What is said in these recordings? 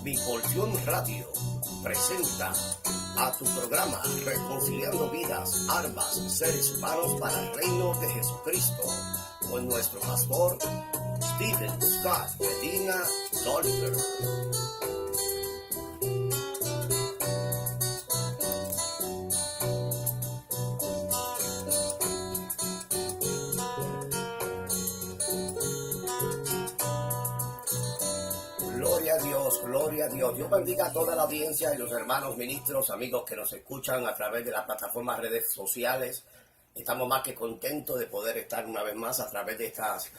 Mi Porción Radio presenta a tu programa Reconciliando Vidas, Almas, Seres Humanos para el Reino de Jesucristo, con nuestro pastor Stephen Scott Medina Dolliver. Gloria a Dios. Dios bendiga a toda la audiencia y los hermanos ministros, amigos que nos escuchan a través de las plataformas redes sociales. Estamos más que contentos de poder estar una vez más a través de estas,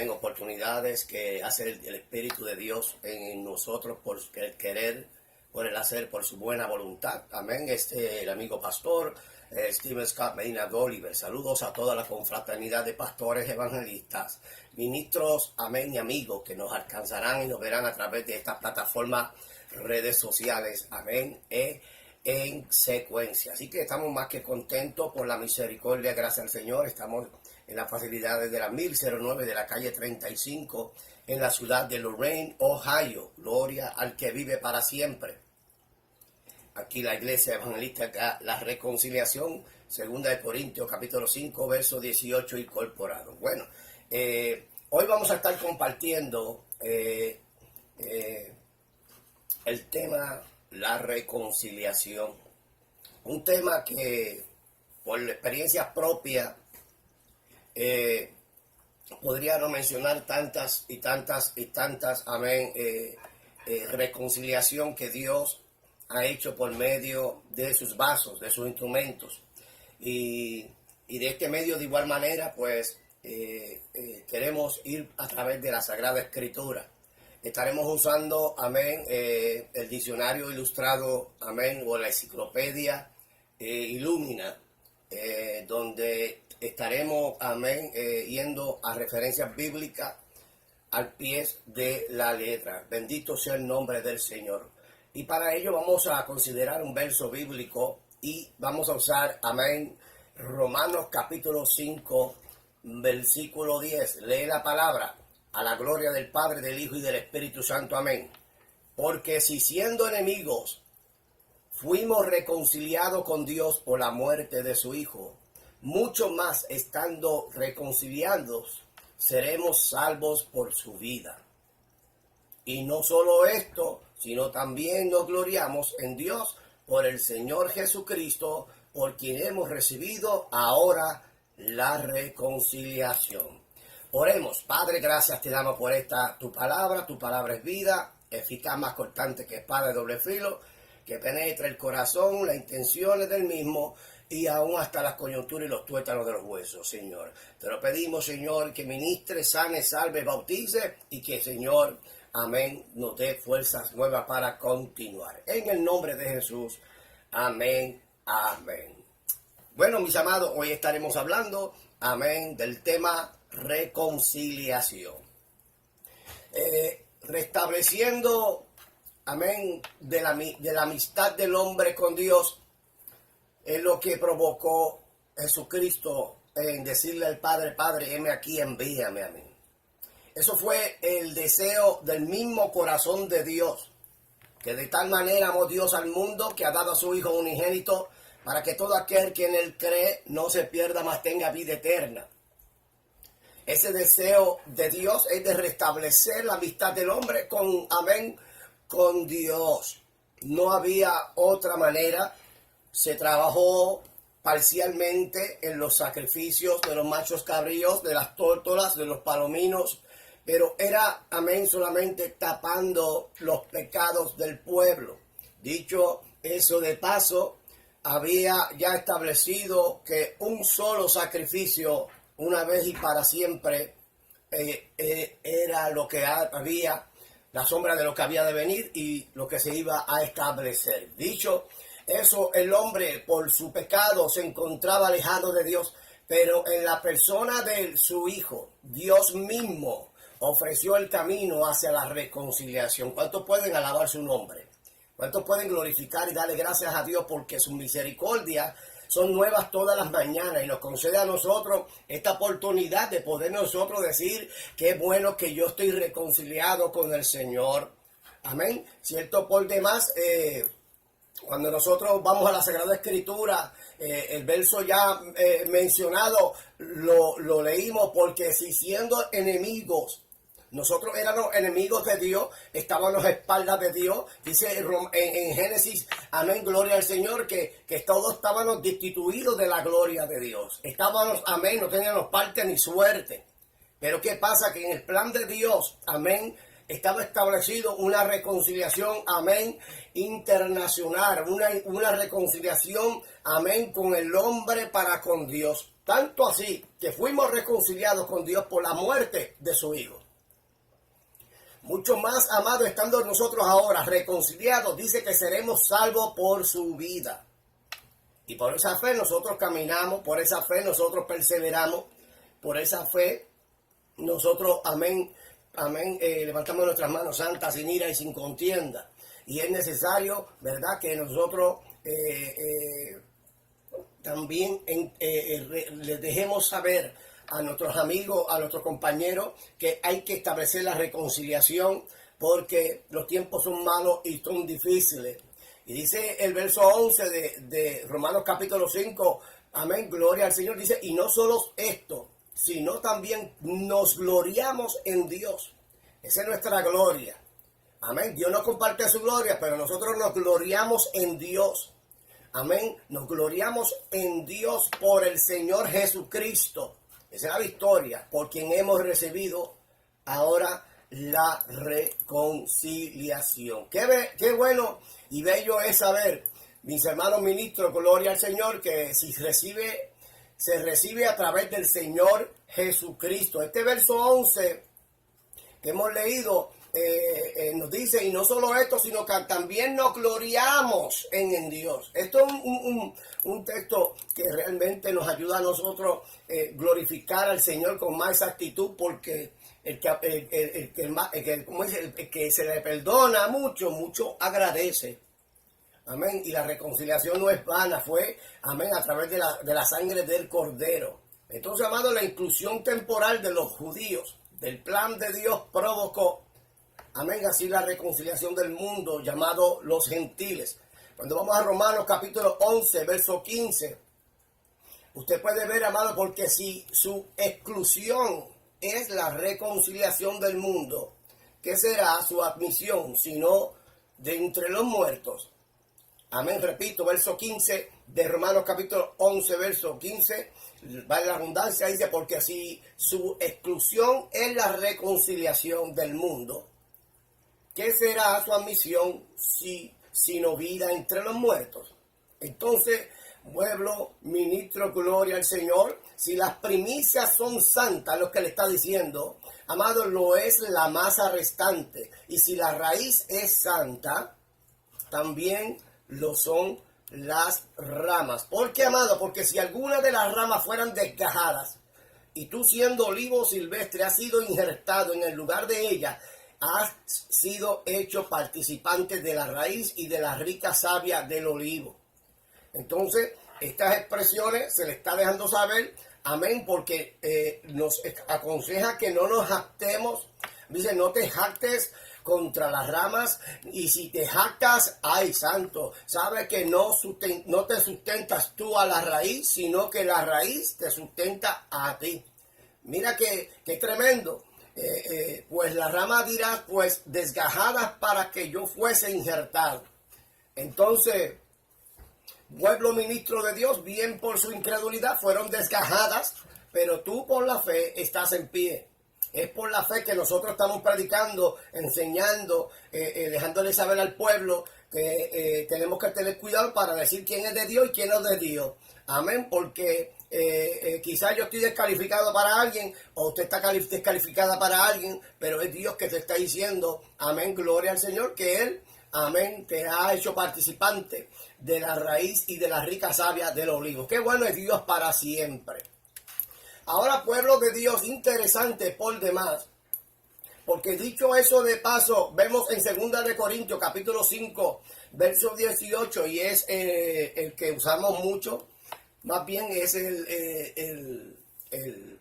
oportunidades que hace el Espíritu de Dios en nosotros por el querer, por el hacer, por su buena voluntad. Amén. El amigo pastor Stephen Scott Medina Dolliver. Saludos a toda la confraternidad de pastores evangelistas, ministros, amén, y amigos que nos alcanzarán y nos verán a través de estas plataformas, redes sociales, amén, en secuencia. Así que estamos más que contentos por la misericordia, gracias al Señor. Estamos en las facilidades de la 1009 de la calle 35 en la ciudad de Lorain, Ohio. Gloria al que vive para siempre. Aquí la iglesia evangelista, la reconciliación, 2 de Corintios capítulo 5, verso 18 incorporado. Bueno, hoy vamos a estar compartiendo el tema la reconciliación. Un tema que por la experiencia propia podría no mencionar tantas, amén, reconciliación que Dios ha hecho por medio de sus vasos, de sus instrumentos. Y de este medio, de igual manera, pues queremos ir a través de la Sagrada Escritura. Estaremos usando, amén, el diccionario ilustrado, amén, o la enciclopedia Illumina, donde estaremos, amén, yendo a referencias bíblicas al pie de la letra. Bendito sea el nombre del Señor. Y para ello vamos a considerar un verso bíblico y vamos a usar, amén, Romanos capítulo 5, versículo 10. Lee la palabra, a la gloria del Padre, del Hijo y del Espíritu Santo, amén. Porque si siendo enemigos fuimos reconciliados con Dios por la muerte de su Hijo, mucho más estando reconciliados seremos salvos por su vida. Y no solo esto, sino también nos gloriamos en Dios por el Señor Jesucristo, por quien hemos recibido ahora la reconciliación. Oremos. Padre, gracias te damos por esta tu palabra es vida, eficaz, más cortante que espada de doble filo, que penetra el corazón, las intenciones del mismo, y aún hasta las coyunturas y los tuétanos de los huesos, Señor. Te lo pedimos, Señor, que ministre, sane, salve, bautice, y que, Señor, amén, nos dé fuerzas nuevas para continuar. En el nombre de Jesús, amén, amén. Bueno, mis amados, hoy estaremos hablando, amén, del tema reconciliación. Restableciendo, amén, de la amistad del hombre con Dios, es lo que provocó Jesucristo en decirle al Padre, Padre, heme aquí, envíame a mí. Eso fue el deseo del mismo corazón de Dios, que de tal manera amó Dios al mundo que ha dado a su Hijo unigénito para que todo aquel que en él cree no se pierda, mas tenga vida eterna. Ese deseo de Dios es de restablecer la amistad del hombre con, amén, con Dios. No había otra manera. Se trabajó parcialmente en los sacrificios de los machos cabríos, de las tórtolas, de los palominos, pero era, amén, solamente tapando los pecados del pueblo. Dicho eso de paso, había ya establecido que un solo sacrificio, una vez y para siempre, era lo que había, la sombra de lo que había de venir y lo que se iba a establecer. Dicho eso, el hombre por su pecado se encontraba alejado de Dios, pero en la persona de su Hijo, Dios mismo ofreció el camino hacia la reconciliación. ¿Cuántos pueden alabar su nombre? ¿Cuántos pueden glorificar y darle gracias a Dios porque sus misericordias son nuevas todas las mañanas y nos concede a nosotros esta oportunidad de poder nosotros decir qué bueno que yo estoy reconciliado con el Señor? Amén. Cierto por demás, cuando nosotros vamos a la Sagrada Escritura, el verso ya mencionado, lo leímos, porque si siendo enemigos, nosotros éramos enemigos de Dios, estábamos a espaldas de Dios, dice en Génesis, amén, gloria al Señor, que todos estábamos destituidos de la gloria de Dios. Estábamos, amén, no teníamos parte ni suerte. Pero ¿qué pasa? Que en el plan de Dios, amén, estaba establecido una reconciliación, amén, internacional, una reconciliación, amén, con el hombre para con Dios. Tanto así que fuimos reconciliados con Dios por la muerte de su Hijo. Mucho más, amado, estando nosotros ahora reconciliados, dice que seremos salvos por su vida. Y por esa fe nosotros caminamos, por esa fe nosotros perseveramos, por esa fe nosotros, amén, amén, levantamos nuestras manos santas sin ira y sin contienda. Y es necesario, ¿verdad?, que nosotros también les dejemos saber a nuestros amigos, a nuestros compañeros, que hay que establecer la reconciliación, porque los tiempos son malos y son difíciles. Y dice el verso 11 de Romanos capítulo 5, amén, gloria al Señor, dice, y no solo esto, sino también nos gloriamos en Dios. Esa es nuestra gloria. Amén. Dios no comparte su gloria, pero nosotros nos gloriamos en Dios. Amén. Nos gloriamos en Dios por el Señor Jesucristo. Esa es la victoria, por quien hemos recibido ahora la reconciliación. Qué bueno y bello es saber, mis hermanos ministros, gloria al Señor, que si se recibe a través del Señor Jesucristo. Este verso 11 que hemos leído nos dice, y no solo esto, sino que también nos gloriamos en Dios. Esto es un texto que realmente nos ayuda a nosotros glorificar al Señor con más exactitud, porque el que se le perdona mucho, mucho agradece. Amén. Y la reconciliación no es vana, fue, amén, a través de la sangre del Cordero. Entonces, amado, la inclusión temporal de los judíos del plan de Dios provocó, amén, así la reconciliación del mundo llamado los gentiles. Cuando vamos a Romanos capítulo 11, verso 15, usted puede ver, amado, porque si su exclusión es la reconciliación del mundo, ¿qué será su admisión sino de entre los muertos? Amén, repito, verso 15 de Romanos capítulo 11, verso 15, vale la abundancia, dice, porque si su exclusión es la reconciliación del mundo, ¿qué será su admisión sino vida entre los muertos? Entonces, pueblo, ministro, gloria al Señor, si las primicias son santas, lo que le está diciendo, amado, lo es la masa restante, y si la raíz es santa, también lo son las ramas. ¿Por qué, amado? Porque si alguna de las ramas fueran desgajadas, y tú siendo olivo silvestre has sido injertado en el lugar de ella, has sido hecho participante de la raíz y de la rica savia del olivo. Entonces, estas expresiones se le está dejando saber, amén, porque nos aconseja que no nos jactemos. Dice, no te jactes contra las ramas, y si te jactas, ay santo, sabes que no te sustentas tú a la raíz, sino que la raíz te sustenta a ti. Mira que tremendo. Pues la rama dirá, pues desgajadas para que yo fuese injertado. Entonces, pueblo ministro de Dios, bien por su incredulidad, fueron desgajadas, pero tú por la fe estás en pie. Es por la fe que nosotros estamos predicando, enseñando, dejándole saber al pueblo que tenemos que tener cuidado para decir quién es de Dios y quién no es de Dios. Amén, porque quizás yo estoy descalificado para alguien, o usted está descalificada para alguien, pero es Dios que te está diciendo, amén, gloria al Señor, que Él, amén, te ha hecho participante de la raíz y de la rica savia del olivo. Qué bueno es Dios para siempre. Ahora, pueblo de Dios, interesante por demás, porque dicho eso de paso, vemos en 2 de Corintios, capítulo 5, verso 18, y es el que usamos mucho, más bien es el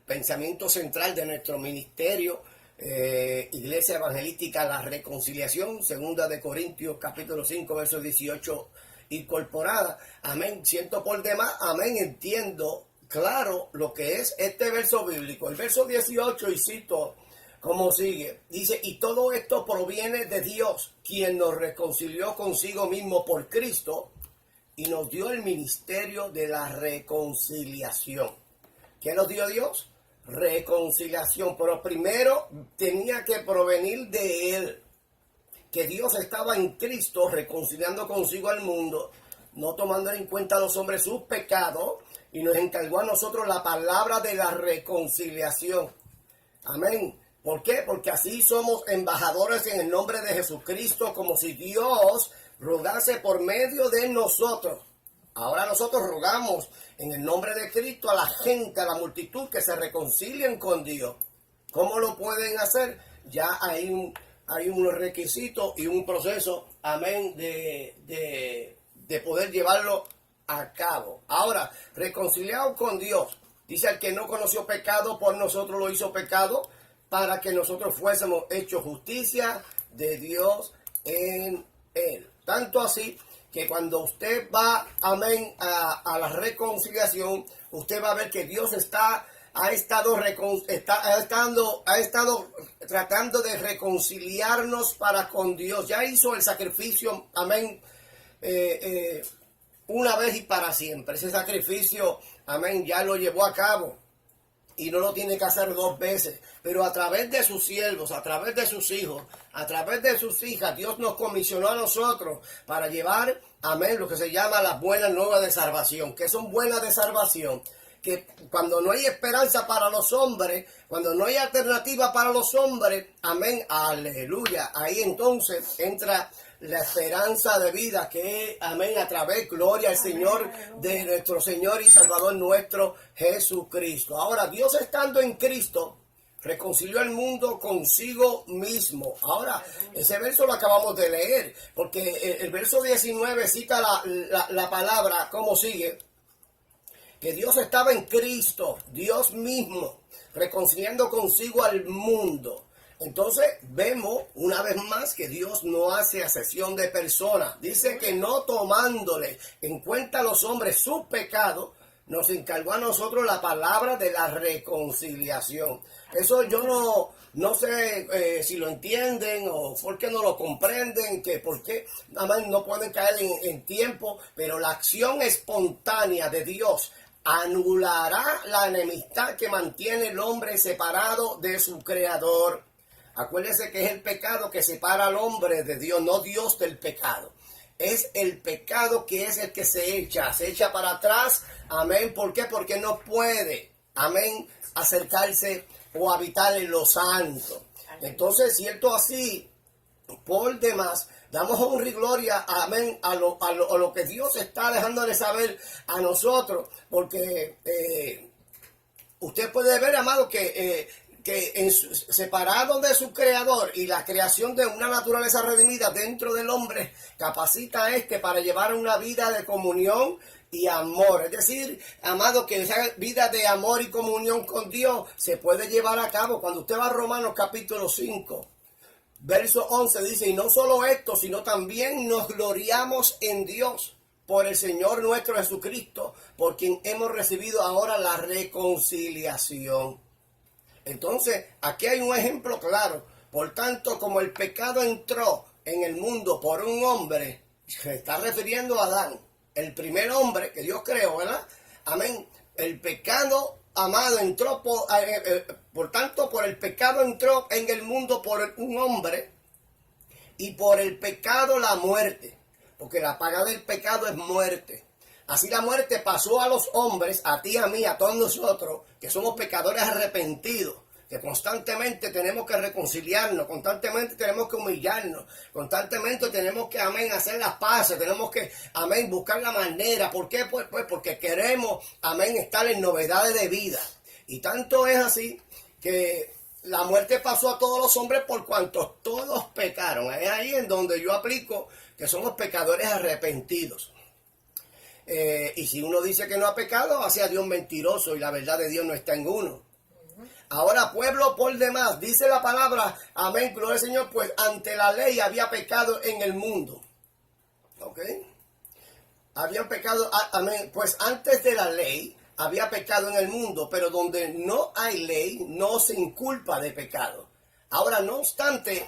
pensamiento central de nuestro ministerio, Iglesia Evangelística La Reconciliación, segunda de Corintios capítulo 5 verso 18, incorporada. Amén, siento por demás, amén, entiendo claro lo que es este verso bíblico. El verso 18, y cito como sigue, dice: y todo esto proviene de Dios, quien nos reconcilió consigo mismo por Cristo y nos dio el ministerio de la reconciliación. ¿Qué nos dio Dios? Reconciliación. Pero primero tenía que provenir de Él, que Dios estaba en Cristo reconciliando consigo al mundo, no tomando en cuenta a los hombres sus pecados, y nos encargó a nosotros la palabra de la reconciliación. Amén. ¿Por qué? Porque así somos embajadores en el nombre de Jesucristo, como si Dios rogase por medio de nosotros. Ahora nosotros rogamos en el nombre de Cristo a la gente, a la multitud, que se reconcilien con Dios. ¿Cómo lo pueden hacer? Ya hay un requisito y un proceso, amén, de poder llevarlo a cabo. Ahora, reconciliado con Dios, dice: el que no conoció pecado, por nosotros lo hizo pecado, para que nosotros fuésemos hechos justicia de Dios en Él. Tanto así que cuando usted va, amén, a la reconciliación, usted va a ver que Dios ha estado tratando de reconciliarnos para con Dios. Ya hizo el sacrificio, amén, una vez y para siempre. Ese sacrificio, amén, ya lo llevó a cabo. Y no lo tiene que hacer dos veces, pero a través de sus siervos, a través de sus hijos, a través de sus hijas, Dios nos comisionó a nosotros para llevar, amén, lo que se llama las buenas nuevas de salvación. ¿Qué son buenas de salvación? Que cuando no hay esperanza para los hombres, cuando no hay alternativa para los hombres, amén, aleluya, ahí entonces entra la esperanza de vida, que amén, a través, gloria al Señor, de nuestro Señor y Salvador nuestro Jesucristo. Ahora, Dios estando en Cristo, reconcilió al mundo consigo mismo. Ahora, ese verso lo acabamos de leer, porque el verso 19 cita la palabra, como sigue: que Dios estaba en Cristo, Dios mismo, reconciliando consigo al mundo. Entonces vemos una vez más que Dios no hace acepción de personas. Dice que no tomándole en cuenta a los hombres sus pecados, nos encargó a nosotros la palabra de la reconciliación. Eso yo no sé si lo entienden o por qué no lo comprenden, que por qué no pueden caer en tiempo, pero la acción espontánea de Dios anulará la enemistad que mantiene el hombre separado de su Creador. Acuérdense que es el pecado que separa al hombre de Dios, no Dios del pecado. Es el pecado que es el que se echa para atrás. Amén. ¿Por qué? Porque no puede, amén, acercarse o habitar en lo santo. Entonces, cierto así, por demás, damos honra y gloria, amén, a lo que Dios está dejándole saber a nosotros, porque usted puede ver, amado, que separado de su Creador y la creación de una naturaleza redimida dentro del hombre, capacita a este para llevar una vida de comunión y amor. Es decir, amado, que esa vida de amor y comunión con Dios se puede llevar a cabo. Cuando usted va a Romanos capítulo 5, verso 11, dice: y no solo esto, sino también nos gloriamos en Dios por el Señor nuestro Jesucristo, por quien hemos recibido ahora la reconciliación. Entonces, aquí hay un ejemplo claro. Por tanto, como el pecado entró en el mundo por un hombre, se está refiriendo a Adán, el primer hombre que Dios creó, ¿verdad? Amén. El pecado, amado, entró por tanto, por el pecado entró en el mundo por un hombre, y por el pecado la muerte, porque la paga del pecado es muerte. Así la muerte pasó a los hombres, a ti, a mí, a todos nosotros, que somos pecadores arrepentidos, que constantemente tenemos que reconciliarnos, constantemente tenemos que humillarnos, constantemente tenemos que, amén, hacer las paces, tenemos que, amén, buscar la manera. ¿Por qué? Pues porque queremos, amén, estar en novedades de vida. Y tanto es así que la muerte pasó a todos los hombres por cuanto todos pecaron. Es ahí en donde yo aplico que somos pecadores arrepentidos. Y si uno dice que no ha pecado, hace a Dios mentiroso y la verdad de Dios no está en uno. Ahora pueblo por demás, dice la palabra, amén, gloria al Señor, pues ante la ley había pecado en el mundo. ¿Ok? Había pecado, amén, pues antes de la ley había pecado en el mundo, pero donde no hay ley no se inculpa de pecado. Ahora, no obstante,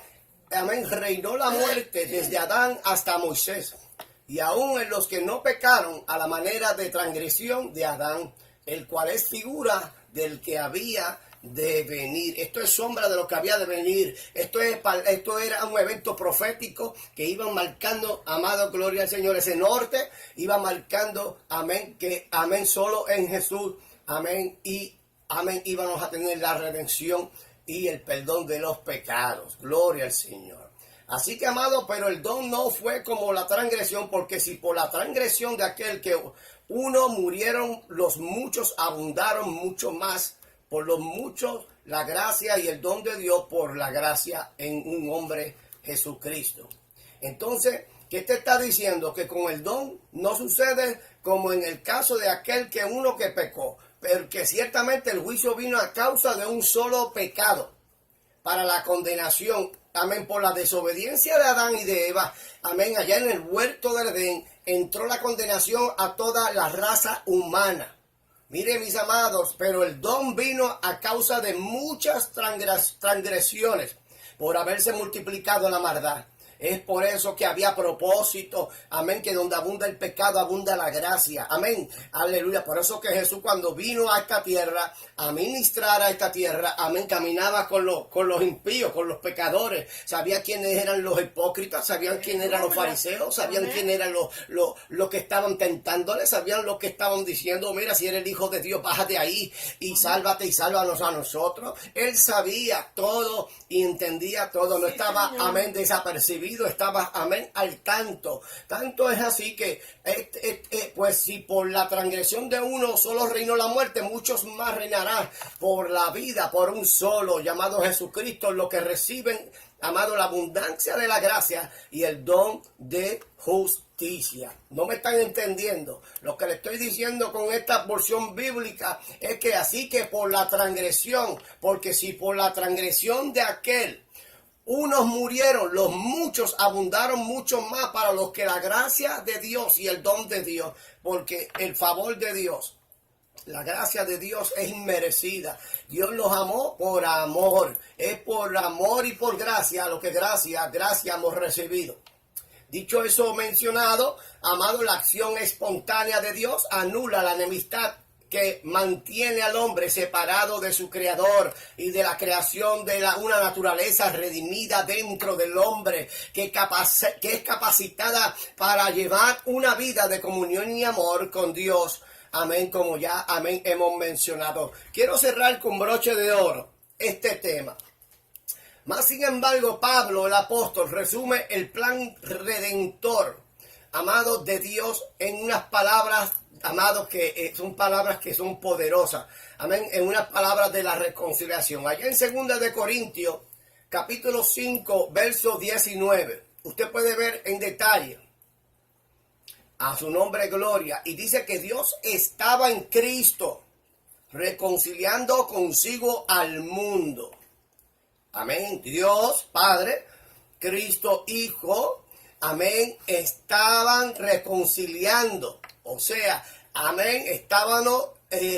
amén, reinó la muerte desde Adán hasta Moisés, y aún en los que no pecaron a la manera de transgresión de Adán, el cual es figura del que había de venir. Esto es sombra de lo que había de venir. Esto era un evento profético que iban marcando, amado, gloria al Señor, ese norte iba marcando, amén, que amén, solo en Jesús, amén, y amén, íbamos a tener la redención y el perdón de los pecados. Gloria al Señor. Así que, amado, pero el don no fue como la transgresión, porque si por la transgresión de aquel que uno murieron, los muchos abundaron mucho más. Por los muchos, la gracia y el don de Dios por la gracia en un hombre, Jesucristo. Entonces, ¿qué te está diciendo? Que con el don no sucede como en el caso de aquel que uno que pecó, pero que ciertamente el juicio vino a causa de un solo pecado para la condenación, amén, por la desobediencia de Adán y de Eva, amén, allá en el huerto del Edén, entró la condenación a toda la raza humana. Mire, mis amados, pero el don vino a causa de muchas transgresiones por haberse multiplicado la maldad. Es por eso que había propósito, amén, que donde abunda el pecado, abunda la gracia, amén, aleluya. Por eso que Jesús cuando vino a esta tierra, a ministrar a esta tierra, amén, caminaba con los impíos, con los pecadores, sabía quiénes eran los hipócritas, sabían quiénes eran los fariseos, sabían quiénes eran los que estaban tentándole, sabían los que estaban diciendo, mira, si eres el Hijo de Dios, bájate ahí y sálvate y sálvanos a nosotros. Él sabía todo y entendía todo, no estaba, amén, desapercibido. Estaba, amén, al tanto. Tanto es así que, pues si por la transgresión de uno solo reinó la muerte, muchos más reinarán por la vida, por un solo, llamado Jesucristo, los que reciben, amado, la abundancia de la gracia y el don de justicia. No me están entendiendo. Lo que le estoy diciendo con esta porción bíblica es que así que por la transgresión, porque si por la transgresión de aquel unos murieron, los muchos abundaron mucho más para los que la gracia de Dios y el don de Dios, porque el favor de Dios, la gracia de Dios es inmerecida. Dios los amó por amor, es por amor y por gracia, lo que gracia hemos recibido. Dicho eso mencionado, amado, la acción espontánea de Dios anula la enemistad que mantiene al hombre separado de su creador y de la creación de una naturaleza redimida dentro del hombre que es capacitada para llevar una vida de comunión y amor con Dios. Amén, como ya, amén, hemos mencionado. Quiero cerrar con broche de oro este tema. Más sin embargo, Pablo, el apóstol, resume el plan redentor, amado, de Dios en unas palabras, amados, que son palabras que son poderosas. Amén. En unas palabras de la reconciliación. Allá en 2 de Corintios, capítulo 5, verso 19. Usted puede ver en detalle. A su nombre, gloria. Y dice que Dios estaba en Cristo, reconciliando consigo al mundo. Amén. Dios, Padre, Cristo, Hijo, amén, estaban reconciliando. O sea, amén, estábamos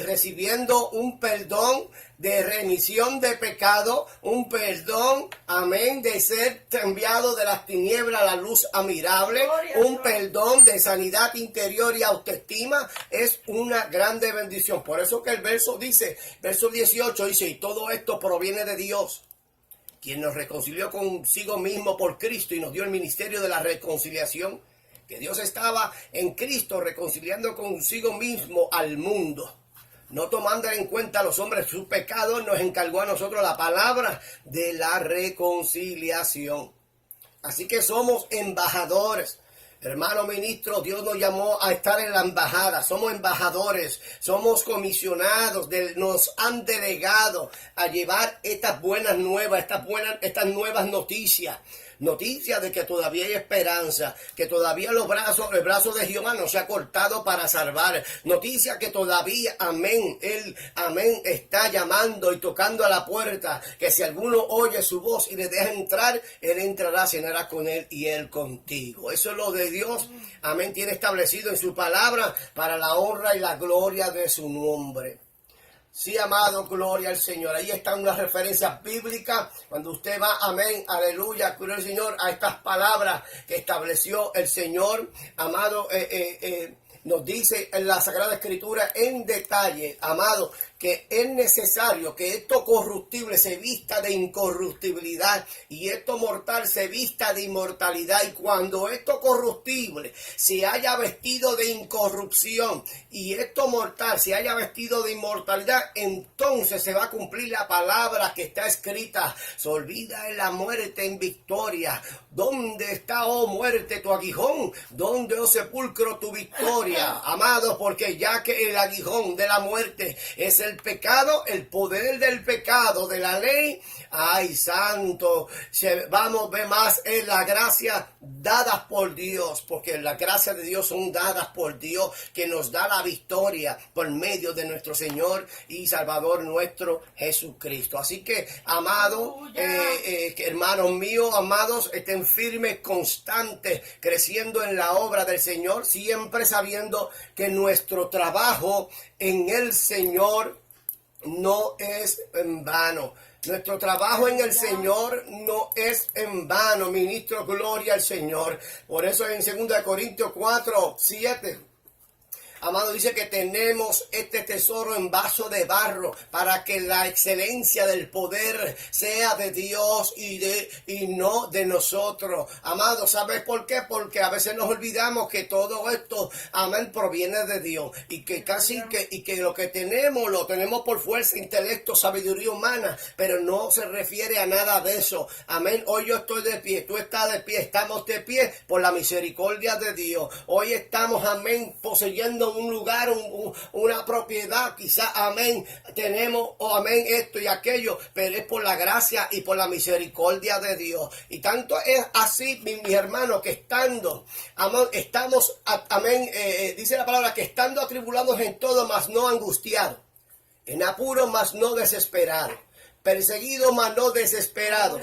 recibiendo un perdón de remisión de pecado, un perdón, amén, de ser cambiado de las tinieblas a la luz admirable, un perdón de sanidad interior y autoestima. Es una grande bendición. Por eso que el verso dice, verso 18 dice, y todo esto proviene de Dios, quien nos reconcilió consigo mismo por Cristo y nos dio el ministerio de la reconciliación. Que Dios estaba en Cristo reconciliando consigo mismo al mundo, no tomando en cuenta a los hombres sus pecados, nos encargó a nosotros la palabra de la reconciliación. Así que somos embajadores. Hermano ministro, Dios nos llamó a estar en la embajada. Somos embajadores, somos comisionados, nos han delegado a llevar estas buenas nuevas, estas nuevas noticias. Noticia de que todavía hay esperanza, que todavía el brazo de Jehová no se ha cortado para salvar. Noticia que todavía, amén, Él, amén, está llamando y tocando a la puerta, que si alguno oye su voz y le deja entrar, Él entrará, cenará con Él y Él contigo. Eso es lo de Dios, amén, tiene establecido en su palabra para la honra y la gloria de su nombre. Sí, amado, gloria al Señor. Ahí están unas referencias bíblicas. Cuando usted va, amén, aleluya, gloria al Señor, a estas palabras que estableció el Señor, amado, nos dice en la Sagrada Escritura en detalle, amado, que es necesario que esto corruptible se vista de incorruptibilidad y esto mortal se vista de inmortalidad. Y cuando esto corruptible se haya vestido de incorrupción y esto mortal se haya vestido de inmortalidad, entonces se va a cumplir la palabra que está escrita: se olvida en la muerte en victoria. ¿Dónde está, oh muerte, tu aguijón? ¿Dónde, oh sepulcro, tu victoria? Amados, porque ya que el aguijón de la muerte es el pecado, el poder del pecado, de la ley, ay santo, vamos a ver más en la gracia dadas por Dios, porque las gracias de Dios son dadas por Dios, que nos da la victoria por medio de nuestro Señor y Salvador nuestro Jesucristo. Así que, amado, hermanos míos, amados, estén firmes, constantes, creciendo en la obra del Señor, siempre sabiendo que nuestro trabajo en el Señor no es en vano. Nuestro trabajo en el Señor no es en vano, ministro, gloria al Señor. Por eso en 2 Corintios 4:7, amado, dice que tenemos este tesoro en vaso de barro para que la excelencia del poder sea de Dios y no de nosotros. Amado, ¿sabes por qué? Porque a veces nos olvidamos que todo esto, amén, proviene de Dios y que que lo que tenemos lo tenemos por fuerza, intelecto, sabiduría humana, pero no se refiere a nada de eso. Amén. Hoy yo estoy de pie, tú estás de pie, estamos de pie por la misericordia de Dios. Hoy estamos, amén, poseyendo un lugar, una propiedad, quizás, amén, tenemos, amén, esto y aquello, pero es por la gracia y por la misericordia de Dios. Y tanto es así, mis hermanos, que amén, estamos, amén, dice la palabra, que estando atribulados en todo, mas no angustiados, en apuro, mas no desesperados, perseguidos, mas no desesperados,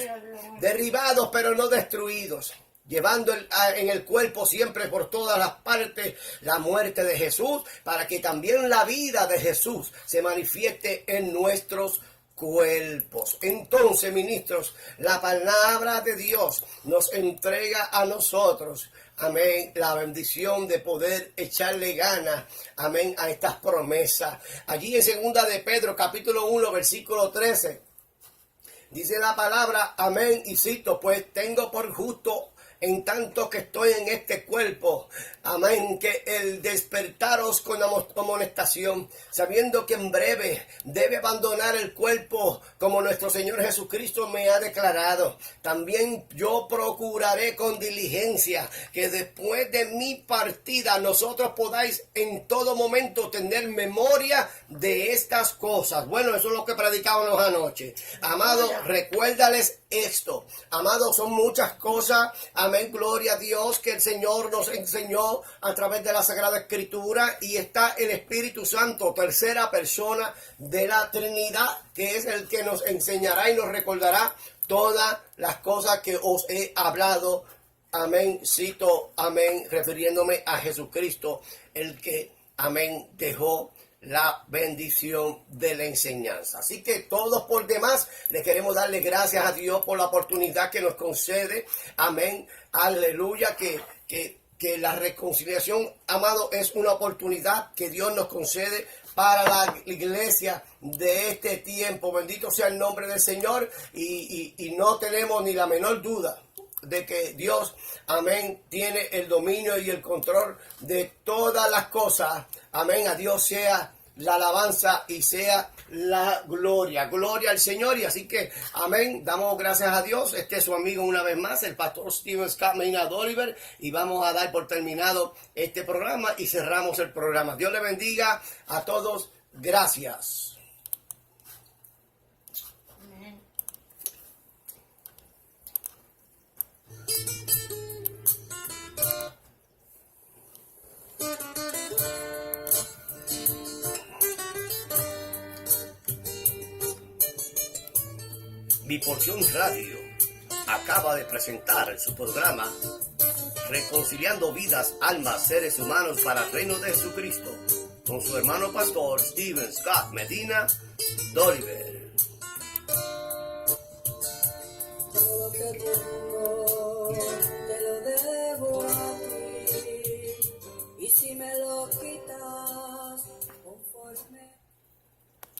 derribados, pero no destruidos, llevando en el cuerpo siempre por todas las partes la muerte de Jesús, para que también la vida de Jesús se manifieste en nuestros cuerpos. Entonces, ministros, la palabra de Dios nos entrega a nosotros, amén, la bendición de poder echarle ganas, amén, a estas promesas. Allí en 2 de Pedro, capítulo 1, versículo 13, dice la palabra, amén, y cito: pues tengo por justo, en tanto que estoy en este cuerpo, amén, que el despertaros con amonestación, sabiendo que en breve debe abandonar el cuerpo, como nuestro Señor Jesucristo me ha declarado. También yo procuraré con diligencia que después de mi partida nosotros podáis en todo momento tener memoria de estas cosas. Bueno, eso es lo que predicábamos anoche. Amado, recuérdales esto. Amado, son muchas cosas, amén, gloria a Dios, que el Señor nos enseñó a través de la Sagrada Escritura, y está el Espíritu Santo, tercera persona de la Trinidad, que es el que nos enseñará y nos recordará todas las cosas que os he hablado. Amén, cito, amén, refiriéndome a Jesucristo, el que, amén, dejó la bendición de la enseñanza. Así que todos por demás le queremos darle gracias a Dios por la oportunidad que nos concede. Amén, aleluya, que la reconciliación, amado, es una oportunidad que Dios nos concede para la iglesia de este tiempo. Bendito sea el nombre del Señor, y no tenemos ni la menor duda de que Dios, amén, tiene el dominio y el control de todas las cosas. Amén, a Dios sea la alabanza y sea la gloria. Gloria al Señor. Y así que, amén, damos gracias a Dios. Este es su amigo una vez más, el pastor Stephen Scott Maynard Oliver, y vamos a dar por terminado este programa y cerramos el programa. Dios le bendiga a todos. Gracias. Mi Porción Radio acaba de presentar su programa Reconciliando Vidas, Almas, Seres Humanos para el Reino de Jesucristo, con su hermano pastor Steven Scott Medina Doliver. Todo lo que tengo te lo debo a ti, y si me lo quitas conforme